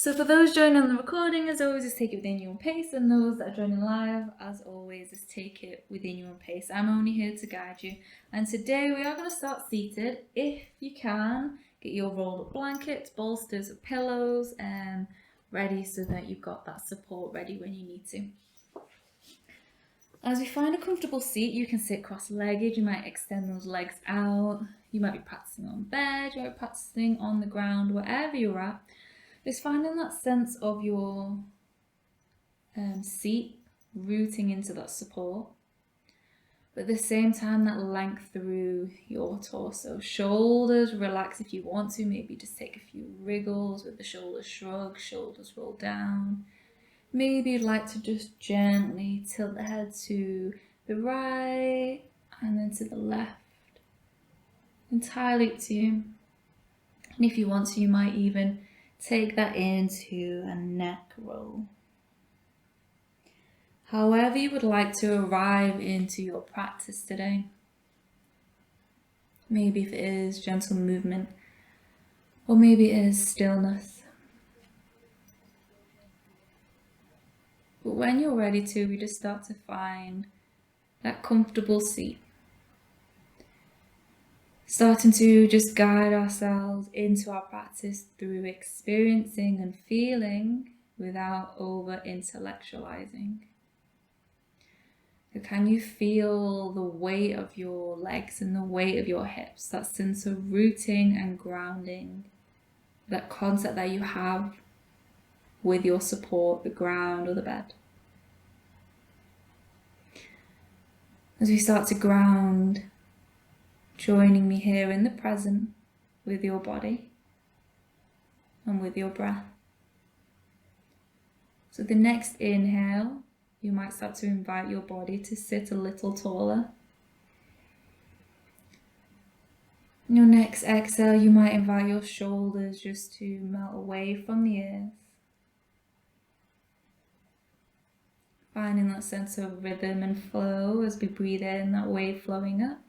So for those joining on the recording, as always, just take it within your own pace, and those that are joining live, as always, just take it within your own pace. I'm only here to guide you, and today we are going to start seated. If you can, get your rolled up blankets, bolsters, pillows, ready so that you've got that support ready when you need to. As we find a comfortable seat, you can sit cross-legged. You might extend those legs out. You might be practicing on bed, you might be practicing on the ground, wherever you're at. Just finding that sense of your seat rooting into that support, but at the same time that length through your torso. Shoulders relax if you want to, maybe just take a few wriggles with the shoulders shrug, shoulders roll down. Maybe you'd like to just gently tilt the head to the right and then to the left. Entirely up to you. And if you want to, you might even take that into a neck roll. However you would like to arrive into your practice today. Maybe if it is gentle movement, or maybe it is stillness. But when you're ready to, we just start to find that comfortable seat. Starting to just guide ourselves into our practice through experiencing and feeling without over-intellectualizing. So can you feel the weight of your legs and the weight of your hips, that sense of rooting and grounding, that concept that you have with your support, the ground or the bed? As we start to ground, joining me here in the present with your body and with your breath. So the next inhale, you might start to invite your body to sit a little taller. Your next exhale, you might invite your shoulders just to melt away from the ears. Finding that sense of rhythm and flow as we breathe in, that wave flowing up.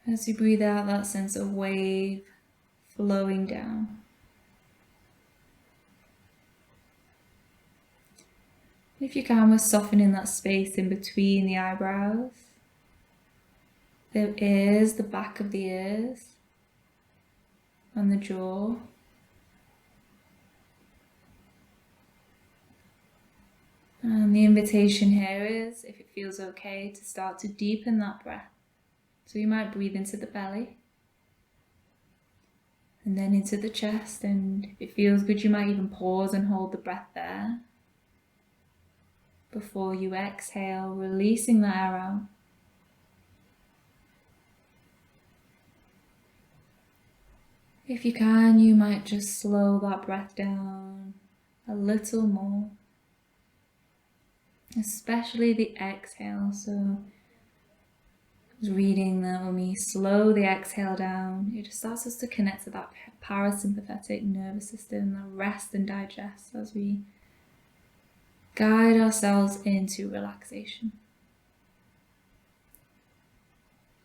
As you breathe out, that sense of wave flowing down. If you can, we're softening that space in between the eyebrows, the ears, the back of the ears, and the jaw. And the invitation here is, if it feels okay, to start to deepen that breath. So you might breathe into the belly and then into the chest, and if it feels good you might even pause and hold the breath there before you exhale, releasing the air out. If you can, you might just slow that breath down a little more, especially the exhale. So I was reading that when we slow the exhale down, it just starts us to connect to that parasympathetic nervous system, that rest and digest as we guide ourselves into relaxation.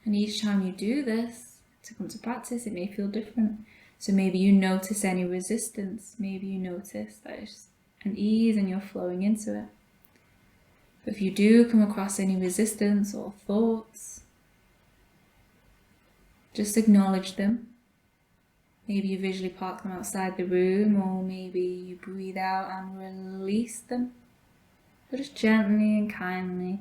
And each time you do this, to come to practice, it may feel different. So maybe you notice any resistance, maybe you notice that it's an ease and you're flowing into it. But if you do come across any resistance or thoughts, just acknowledge them. Maybe you visually park them outside the room, or maybe you breathe out and release them. But just gently and kindly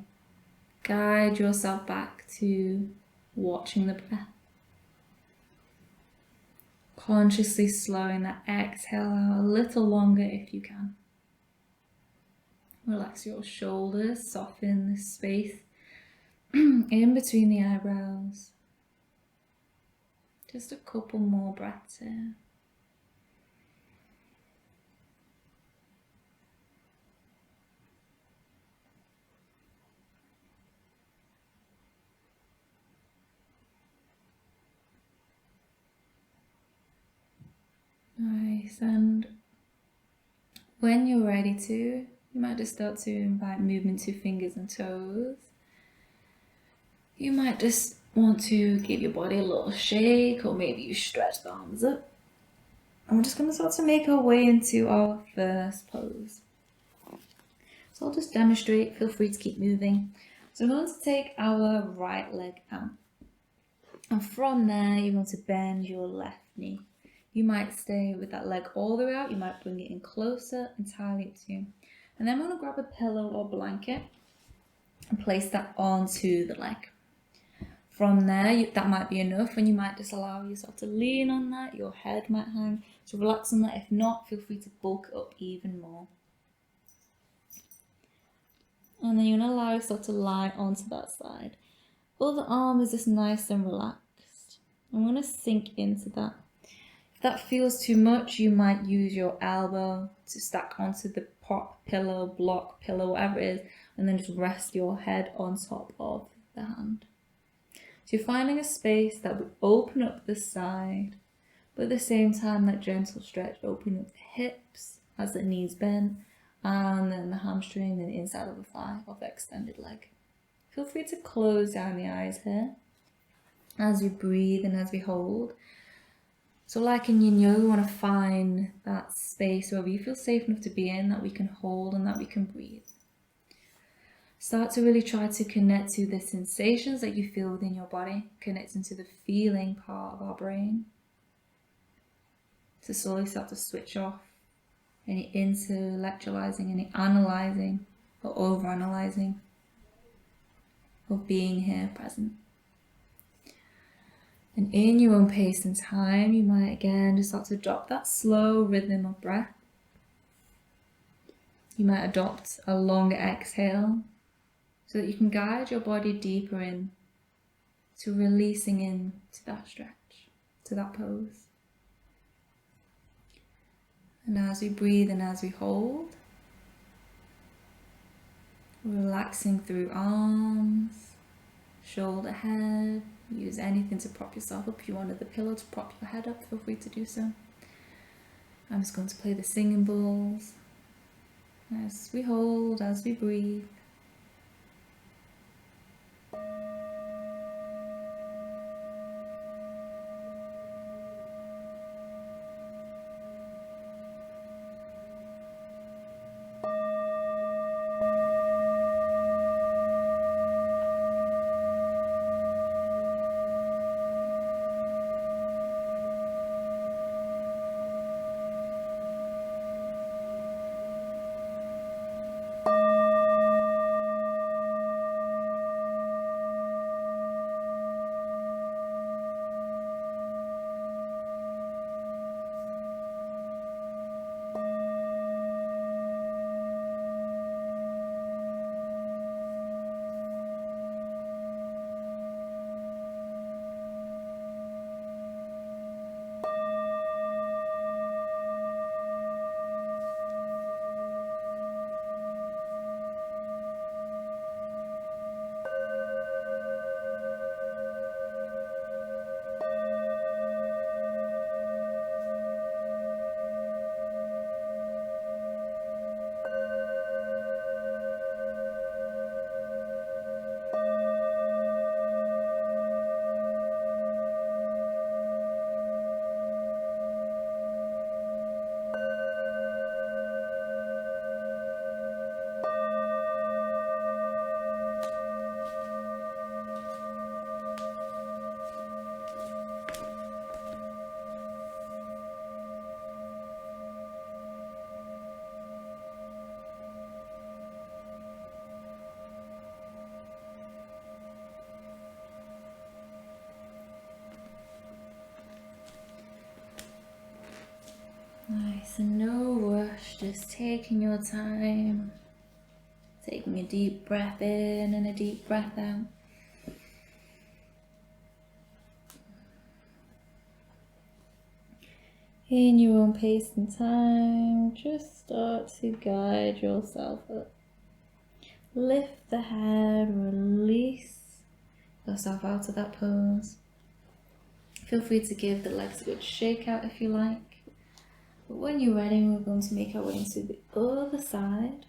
guide yourself back to watching the breath. Consciously slowing that exhale out a little longer if you can. Relax your shoulders, soften the space in between the eyebrows. Just a couple more breaths here. Nice, and when you're ready to, you might just start to invite movement to fingers and toes. You might just want to give your body a little shake, or maybe you stretch the arms up And we're just going to start to make our way into our first pose. So I'll just demonstrate, feel free to keep moving. So we're going to take our right leg out. And from there, you're going to bend your left knee. You might stay with that leg all the way out, you might bring it in closer, entirely up to you. And then I'm going to grab a pillow or blanket and place that onto the leg. From there, that might be enough, and you might just allow yourself to lean on that, your head might hang, so relax on that. If not, feel free to bulk it up even more. And then you're going to allow yourself to lie onto that side. Other arm is just nice and relaxed. I'm going to sink into that. If that feels too much, you might use your elbow to stack onto the prop pillow, block pillow, whatever it is, and then just rest your head on top of the hand. So you're finding a space that will open up the side, but at the same time that gentle stretch, opening up the hips as the knees bend, and then the hamstring and the inside of the thigh of the extended leg. Feel free to close down the eyes here as we breathe and as we hold. So like in yin yoga, we want to find that space where we feel safe enough to be in, that we can hold and that we can breathe. Start to really try to connect to the sensations that you feel within your body, connecting to the feeling part of our brain. To slowly start to switch off any intellectualizing, any analyzing or overanalyzing of being here present. And in your own pace and time, you might again just start to adopt that slow rhythm of breath. You might adopt a longer exhale so that you can guide your body deeper in to releasing into that stretch, to that pose. And as we breathe and as we hold, relaxing through arms, shoulder, head. Use anything to prop yourself up. If you wanted the pillow to prop your head up, feel free to do so. I'm just going to play the singing bowls as we hold, as we breathe. Nice, and no rush, just taking your time, taking a deep breath in and a deep breath out. In your own pace and time, just start to guide yourself up. Lift the head, release yourself out of that pose. Feel free to give the legs a good shake out if you like. But when you're ready, we're going to make our way into the other side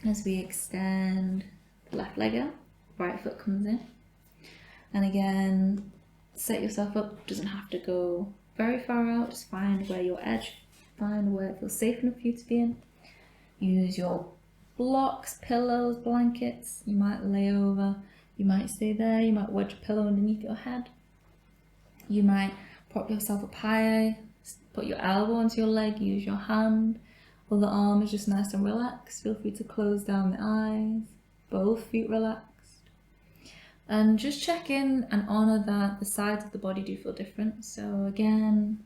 as we extend the left leg out, right foot comes in. And again, set yourself up, doesn't have to go very far out, just find where your edge, find where it feels safe enough for you to be in. Use your blocks, pillows, blankets. You might lay over, you might stay there, you might wedge a pillow underneath your head. You might prop yourself up higher, put your elbow onto your leg, use your hand. Other arm is just nice and relaxed. Feel free to close down the eyes, both feet relaxed. And just check in and honour that the sides of the body do feel different. So again,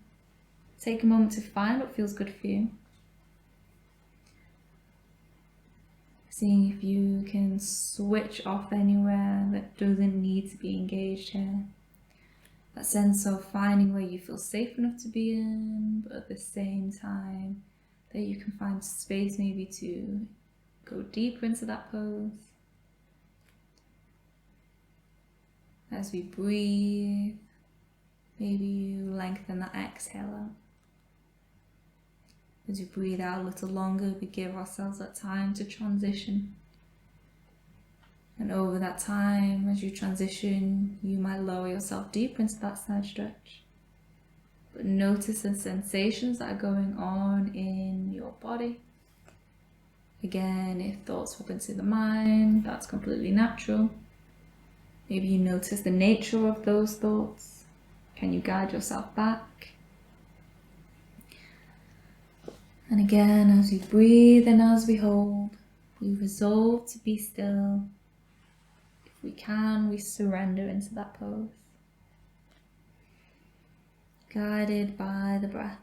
take a moment to find what feels good for you. Seeing if you can switch off anywhere that doesn't need to be engaged here. That sense of finding where you feel safe enough to be in, but at the same time that you can find space maybe to go deeper into that pose. As we breathe, maybe you lengthen that exhale out. As you breathe out a little longer, we give ourselves that time to transition. And over that time, as you transition, you might lower yourself deeper into that side stretch. But notice the sensations that are going on in your body. Again, if thoughts pop into the mind, that's completely natural. Maybe you notice the nature of those thoughts. Can you guide yourself back? And again, as we breathe and as we hold, we resolve to be still. If we can, we surrender into that pose, guided by the breath.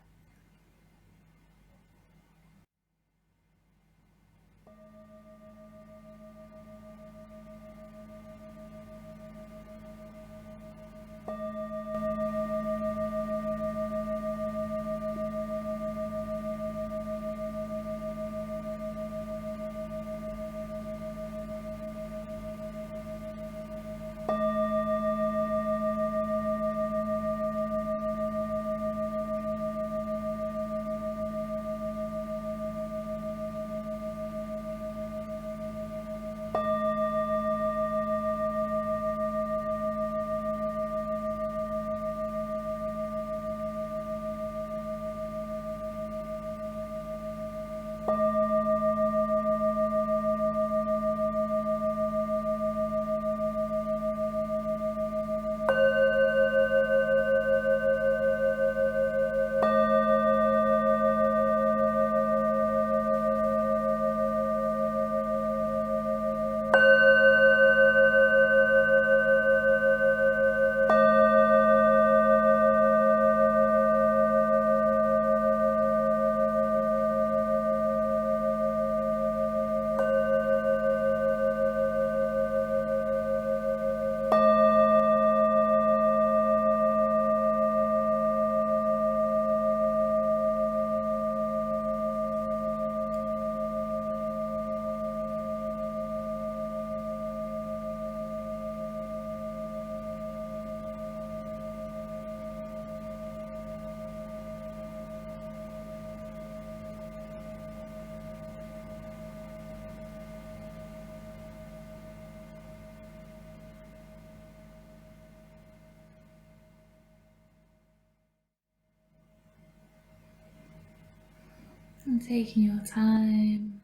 And taking your time,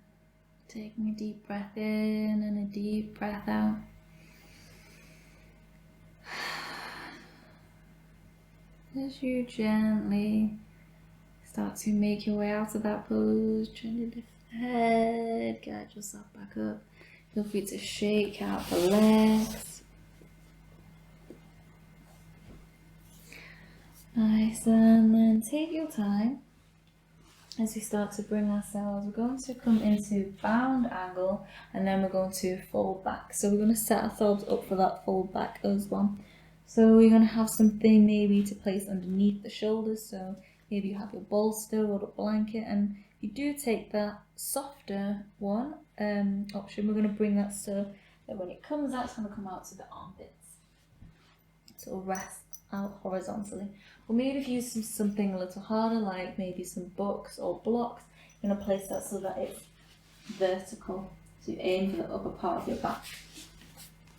taking a deep breath in and a deep breath out. As you gently start to make your way out of that pose, gently lift the head, guide yourself back up. Feel free to shake out the legs. Nice, and then take your time. As we start to bring ourselves, we're going to come into bound angle and then we're going to fold back. So we're going to set ourselves up for that fold back as well. So we're going to have something maybe to place underneath the shoulders. So maybe you have your bolster or the blanket, and you do take that softer one option. We're going to bring that so that when it comes out, it's going to come out to the armpits. So it'll rest out horizontally. Or maybe if you use something a little harder, like maybe some books or blocks, you're going to place that so that it's vertical. So you aim for the upper part of your back.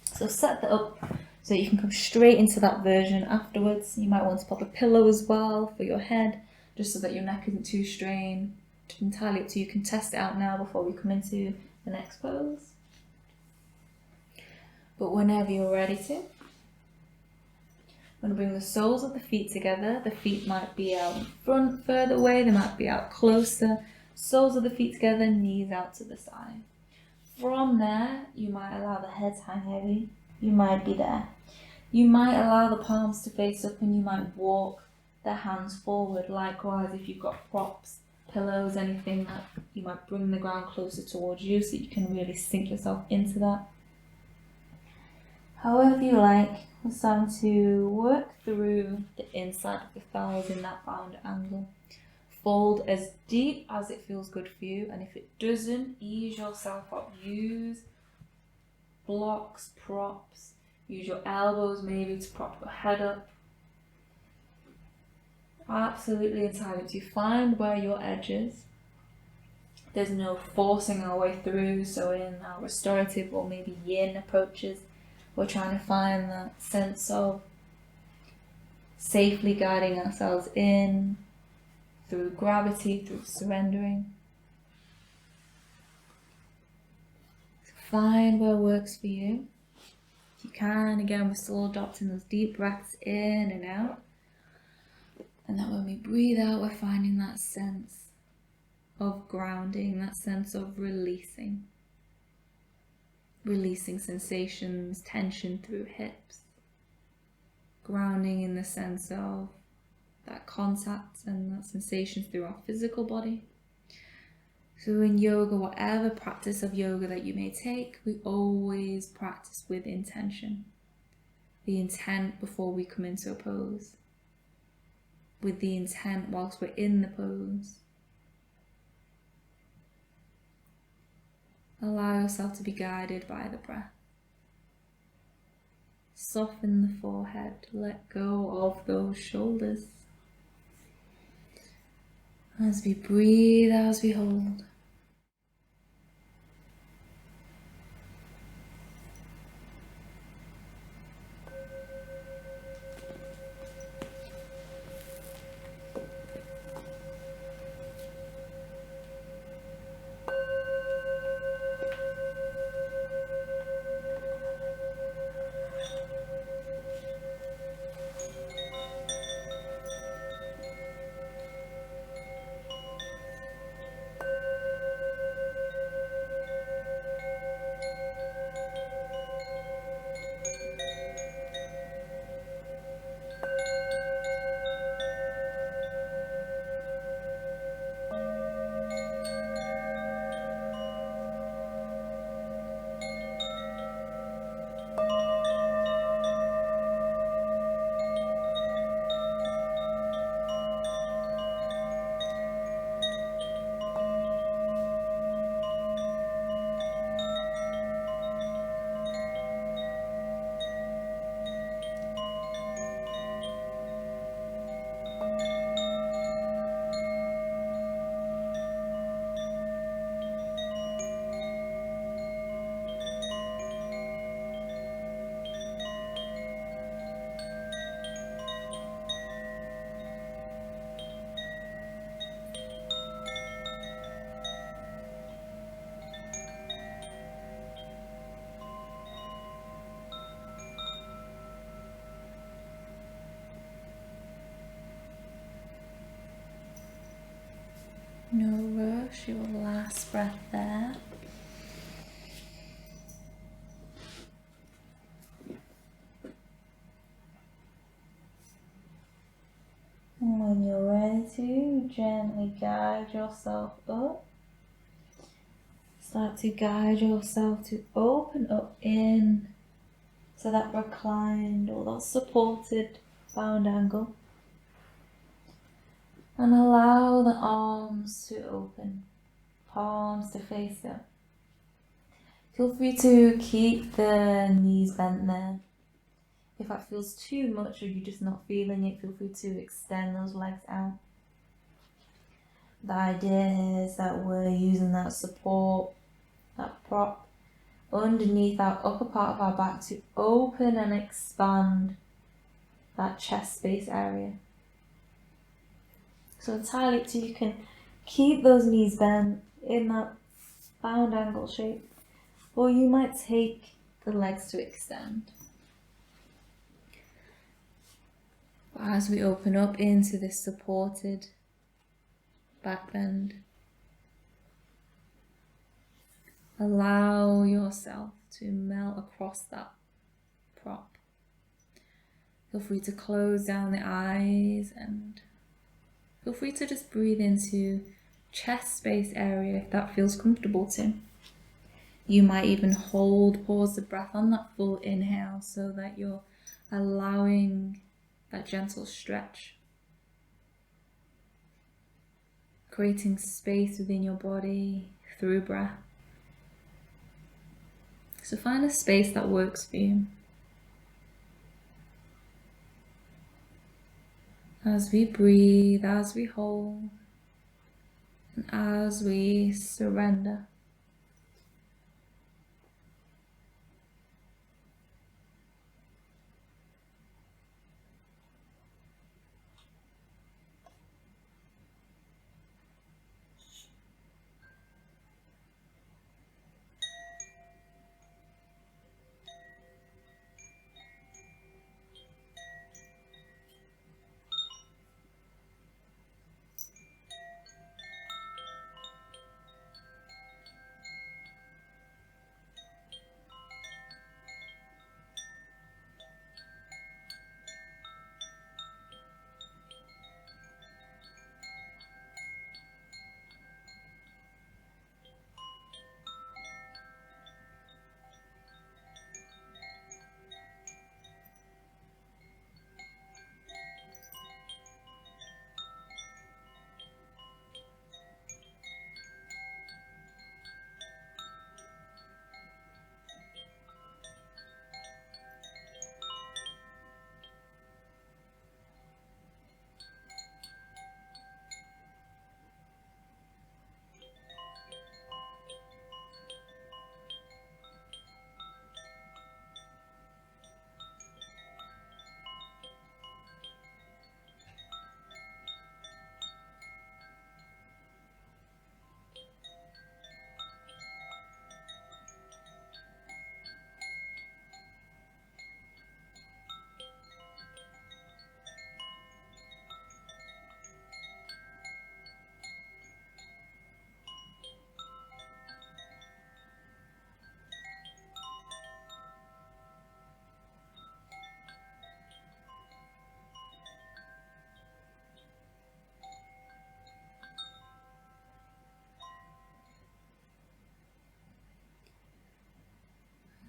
So set that up so you can come straight into that version afterwards. You might want to pop a pillow as well for your head, just so that your neck isn't too strained. It's entirely up to you. You can test it out now before we come into the next pose. But whenever you're ready to, I'm going to bring the soles of the feet together. The feet might be out in front, further away, they might be out closer. Soles of the feet together, knees out to the side. From there, you might allow the head to hang heavy. You might be there. You might allow the palms to face up and you might walk the hands forward. Likewise, if you've got props, pillows, anything, that you might bring the ground closer towards you so you can really sink yourself into that. However you like, we're starting to work through the inside of the thighs in that round angle. Fold as deep as it feels good for you, and if it doesn't, ease yourself up. Use blocks, props, use your elbows maybe to prop your head up. Absolutely entirely to find where your edge is. There's no forcing our way through, so in our restorative or maybe yin approaches, we're trying to find that sense of safely guiding ourselves in, through gravity, through surrendering. So find where works for you. If you can, again, we're still adopting those deep breaths in and out. And then when we breathe out, we're finding that sense of grounding, that sense of releasing. Releasing sensations, tension through hips. Grounding in the sense of that contact and that sensation through our physical body. So in yoga, whatever practice of yoga that you may take, we always practice with intention. The intent before we come into a pose. With the intent whilst we're in the pose. Allow yourself to be guided by the breath. Soften the forehead, let go of those shoulders. As we breathe, as we hold. No rush, your last breath there. And when you're ready to, gently guide yourself up. Start to guide yourself to open up in to that reclined or that supported bound angle. And allow the arms to open, palms to face up. Feel free to keep the knees bent there. If that feels too much or you're just not feeling it, feel free to extend those legs out. The idea is that we're using that support, that prop, underneath our upper part of our back to open and expand that chest space area. So entirely up to you. You can keep those knees bent in that bound angle shape, or you might take the legs to extend. As we open up into this supported back bend, allow yourself to melt across that prop. Feel free to close down the eyes and feel free to just breathe into chest space area if that feels comfortable to. You might even pause the breath on that full inhale so that you're allowing that gentle stretch, creating space within your body through breath. So find a space that works for you. As we breathe, as we hold, and as we surrender.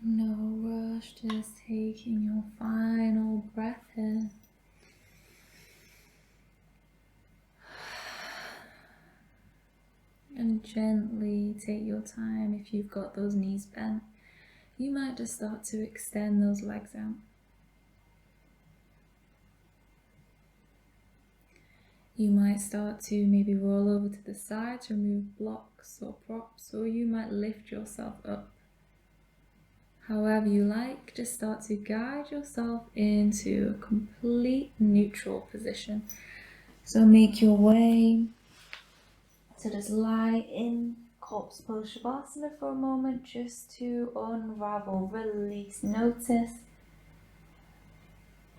No rush, just taking your final breath in. And gently take your time. If you've got those knees bent, you might just start to extend those legs out. You might start to maybe roll over to the side to remove blocks or props, or you might lift yourself up. However you like, just start to guide yourself into a complete neutral position. So make your way to just lie in corpse pose shavasana for a moment, just to unravel, release, notice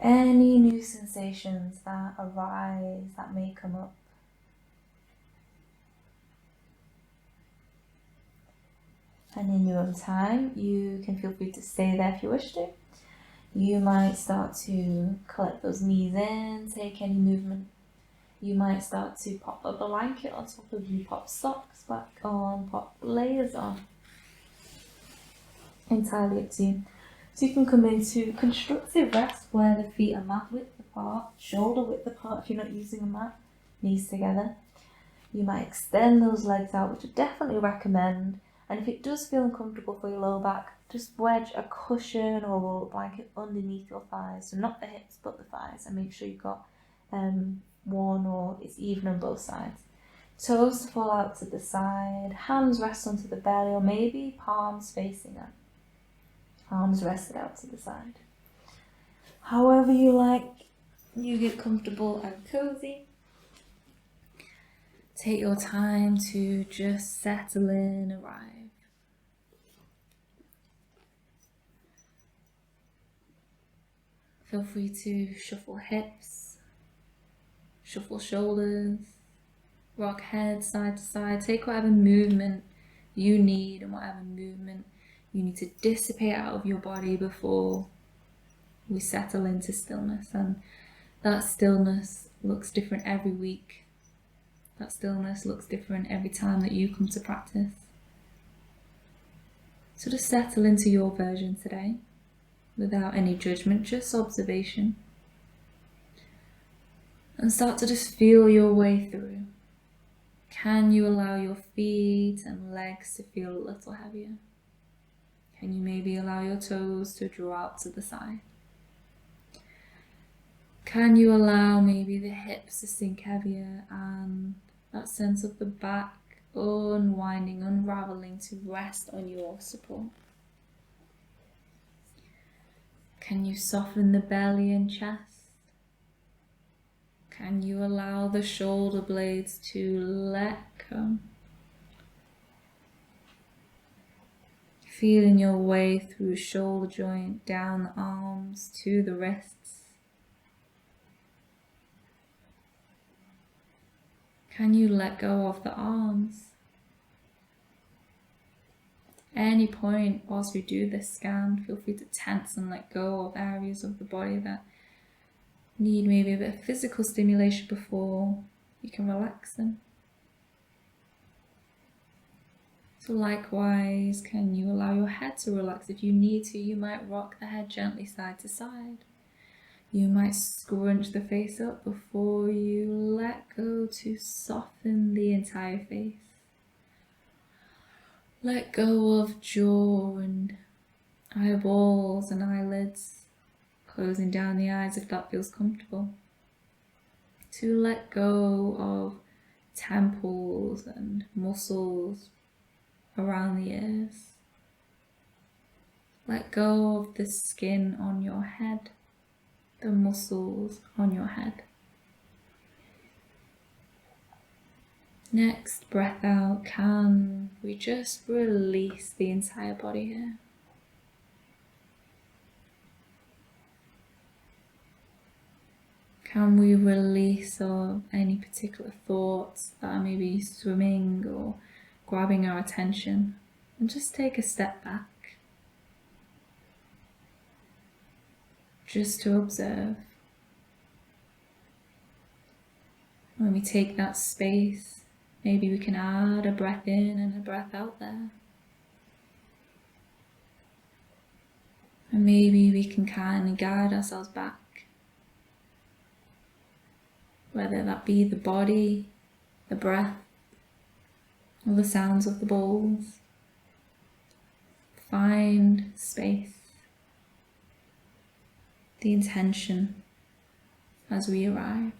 any new sensations that arise, that may come up. And in your own time, you can feel free to stay there if you wish to. You might start to collect those knees in, take any movement. You might start to pop a blanket on top of you, pop socks back on, pop layers on. Entirely up to you. So you can come into constructive rest where the feet are mat width apart, shoulder width apart if you're not using a mat, knees together. You might extend those legs out, which I definitely recommend. And if it does feel uncomfortable for your lower back, just wedge a cushion or a roll blanket underneath your thighs. So not the hips, but the thighs. And make sure you've got one or it's even on both sides. Toes to fall out to the side, hands rest onto the belly, or maybe palms facing up. Arms rested out to the side. However you like, you get comfortable and cozy. Take your time to just settle in, arrive. Feel free to shuffle hips, shuffle shoulders, rock head side to side. Take whatever movement you need and whatever movement you need to dissipate out of your body before we settle into stillness. And that stillness looks different every week. That stillness looks different every time that you come to practice. So just settle into your version today without any judgment, just observation. And start to just feel your way through. Can you allow your feet and legs to feel a little heavier? Can you maybe allow your toes to draw out to the side? Can you allow maybe the hips to sink heavier and that sense of the back unwinding, unraveling to rest on your support? Can you soften the belly and chest? Can you allow the shoulder blades to let go? Feeling your way through shoulder joint, down the arms to the wrists. Can you let go of the arms? Any point whilst we do this scan, feel free to tense and let go of areas of the body that need maybe a bit of physical stimulation before you can relax them. So likewise, can you allow your head to relax? If you need to, you might rock the head gently side to side. You might scrunch the face up before you let go to soften the entire face. Let go of jaw and eyeballs and eyelids, closing down the eyes if that feels comfortable. To let go of temples and muscles around the ears. Let go of the skin on your head, the muscles on your head. Next breath out, can we just release the entire body here? Can we release of any particular thoughts that are maybe swimming or grabbing our attention, and just take a step back, just to observe. When we take that space, maybe we can add a breath in and a breath out there. And maybe we can kind of guide ourselves back, whether that be the body, the breath, or the sounds of the bowls. Find space, the intention as we arrive.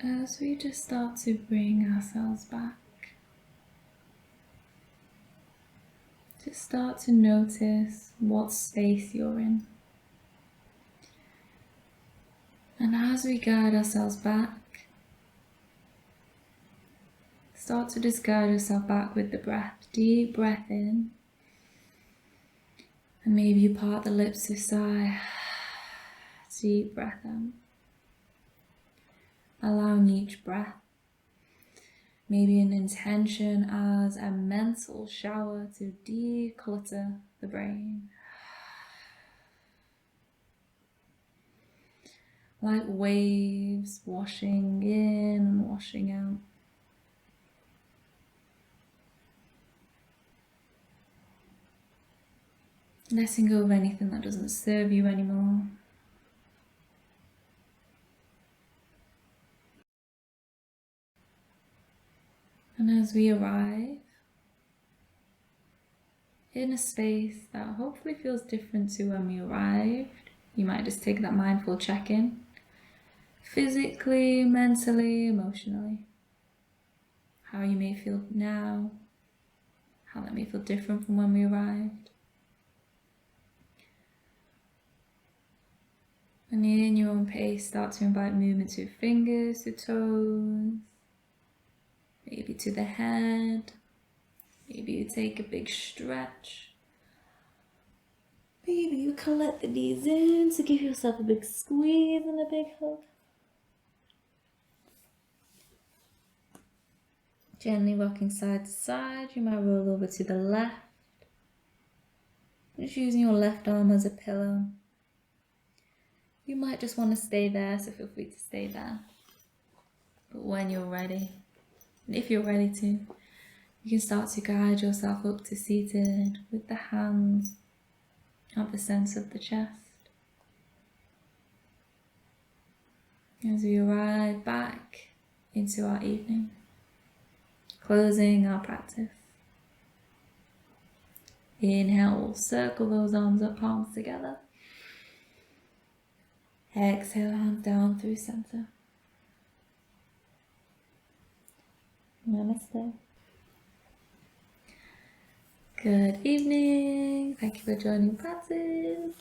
as we just start to bring ourselves back, just start to notice what space you're in. And as we guide ourselves back, start to just guide yourself back with the breath. Deep breath in. And maybe you part the lips to sigh. Deep breath out. Allowing each breath maybe an intention as a mental shower to declutter the brain. Like waves washing in and washing out. Letting go of anything that doesn't serve you anymore. And as we arrive in a space that hopefully feels different to when we arrived, you might just take that mindful check-in. Physically, mentally, emotionally. How you may feel now, how that may feel different from when we arrived. And in your own pace, start to invite movement to fingers, to toes, maybe to the head. Maybe you take a big stretch. Maybe you can let the knees in to give yourself a big squeeze and a big hug. Gently rocking side to side, you might roll over to the left. Just using your left arm as a pillow. You might just want to stay there, so feel free to stay there. But when you're ready, and if you're ready to, you can start to guide yourself up to seated with the hands at the center of the chest. As we arrive back into our evening, closing our practice. Inhale, we'll circle those arms up, palms together. Exhale, hands down through center. Namaste. Good evening. Thank you for joining practice.